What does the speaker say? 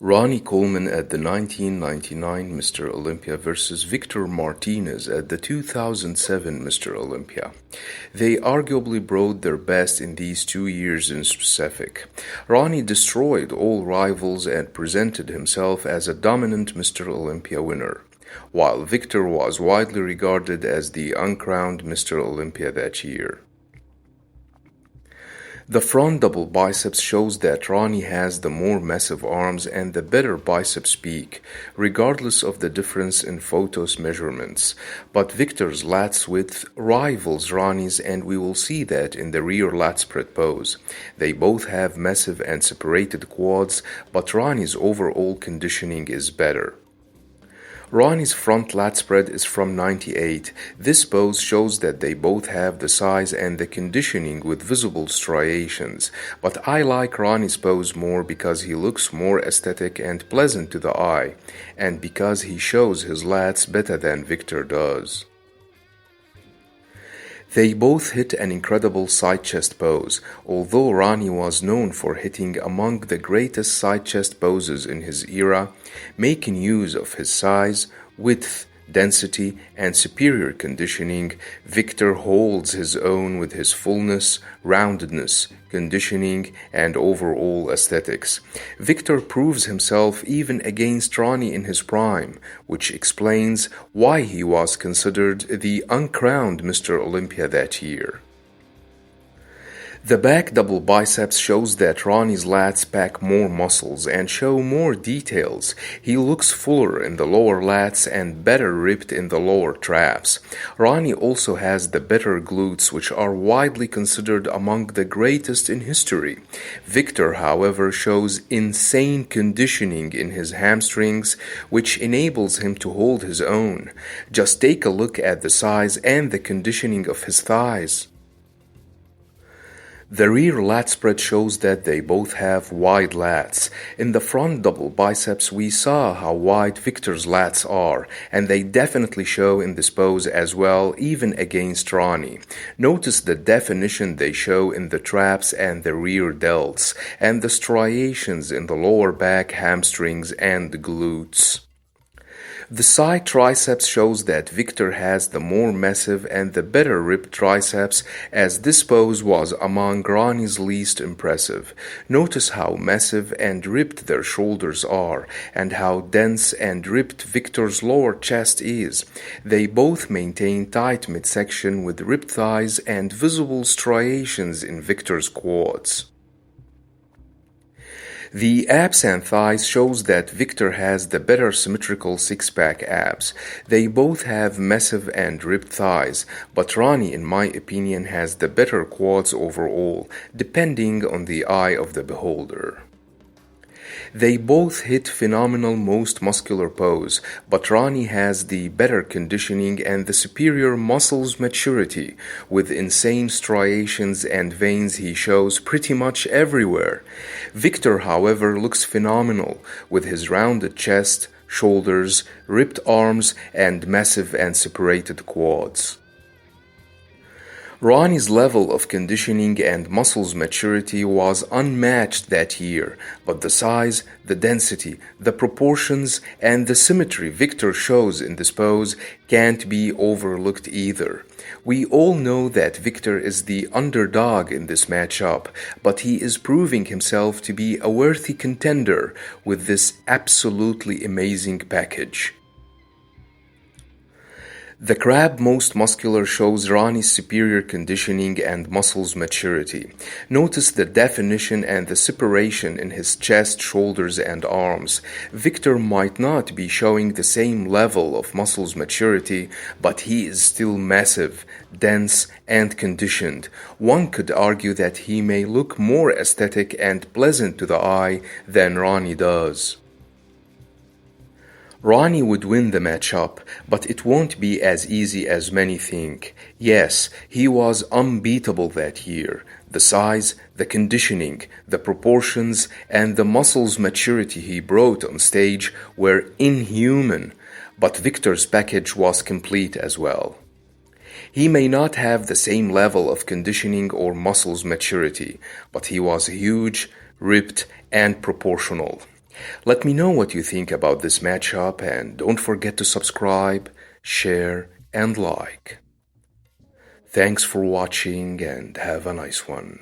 Ronnie Coleman at the 1999 Mr. Olympia versus Víctor Martínez at the 2007 Mr. Olympia. They arguably brought their best in these 2 years in specific. Ronnie destroyed all rivals and presented himself as a dominant Mr. Olympia winner, while Víctor was widely regarded as the uncrowned Mr. Olympia that year. The front double biceps shows that Ronnie has the more massive arms and the better biceps peak, regardless of the difference in photos measurements. But Víctor's lats width rivals Ronnie's, and we will see that in the rear lat spread pose. They both have massive and separated quads, but Ronnie's overall conditioning is better. Ronnie's front lat spread is from 98. This pose shows that they both have the size and the conditioning with visible striations, but I like Ronnie's pose more because he looks more aesthetic and pleasant to the eye, and because he shows his lats better than Víctor does. They both hit an incredible side chest pose, although Ronnie was known for hitting among the greatest side chest poses in his era, making use of his size, width, density, and superior conditioning. Víctor holds his own with his fullness, roundedness, conditioning, and overall aesthetics. Víctor proves himself even against Ronnie in his prime, which explains why he was considered the uncrowned Mr. Olympia that year. The back double biceps shows that Ronnie's lats pack more muscles and show more details. He looks fuller in the lower lats and better ripped in the lower traps. Ronnie also has the better glutes, which are widely considered among the greatest in history. Víctor, however, shows insane conditioning in his hamstrings, which enables him to hold his own. Just take a look at the size and the conditioning of his thighs. The rear lat spread shows that they both have wide lats. In the front double biceps, we saw how wide Víctor's lats are, and they definitely show in this pose as well, even against Ronnie. Notice the definition they show in the traps and the rear delts, and the striations in the lower back, hamstrings, and glutes. The side triceps shows that Víctor has the more massive and the better ripped triceps, as this pose was among Ronnie's least impressive. Notice how massive and ripped their shoulders are, and how dense and ripped Víctor's lower chest is. They both maintain tight midsection with ripped thighs and visible striations in Víctor's quads. The abs and thighs shows that Víctor has the better symmetrical six-pack abs. They both have massive and ripped thighs, but Ronnie, in my opinion, has the better quads overall, depending on the eye of the beholder. They both hit phenomenal most muscular pose, but Ronnie has the better conditioning and the superior muscles maturity, with insane striations and veins he shows pretty much everywhere. Víctor, however, looks phenomenal, with his rounded chest, shoulders, ripped arms, and massive and separated quads. Ronnie's level of conditioning and muscles maturity was unmatched that year, but the size, the density, the proportions, and the symmetry Víctor shows in this pose can't be overlooked either. We all know that Víctor is the underdog in this matchup, but he is proving himself to be a worthy contender with this absolutely amazing package. The crab most muscular shows Ronnie's superior conditioning and muscles maturity. Notice the definition and the separation in his chest, shoulders, and arms. Víctor might not be showing the same level of muscles maturity, but he is still massive, dense, and conditioned. One could argue that he may look more aesthetic and pleasant to the eye than Ronnie does. Ronnie would win the matchup, but it won't be as easy as many think. Yes, he was unbeatable that year. The size, the conditioning, the proportions, and the muscles maturity he brought on stage were inhuman, but Víctor's package was complete as well. He may not have the same level of conditioning or muscles maturity, but he was huge, ripped, and proportional. Let me know what you think about this matchup and don't forget to subscribe, share, and like. Thanks for watching and have a nice one.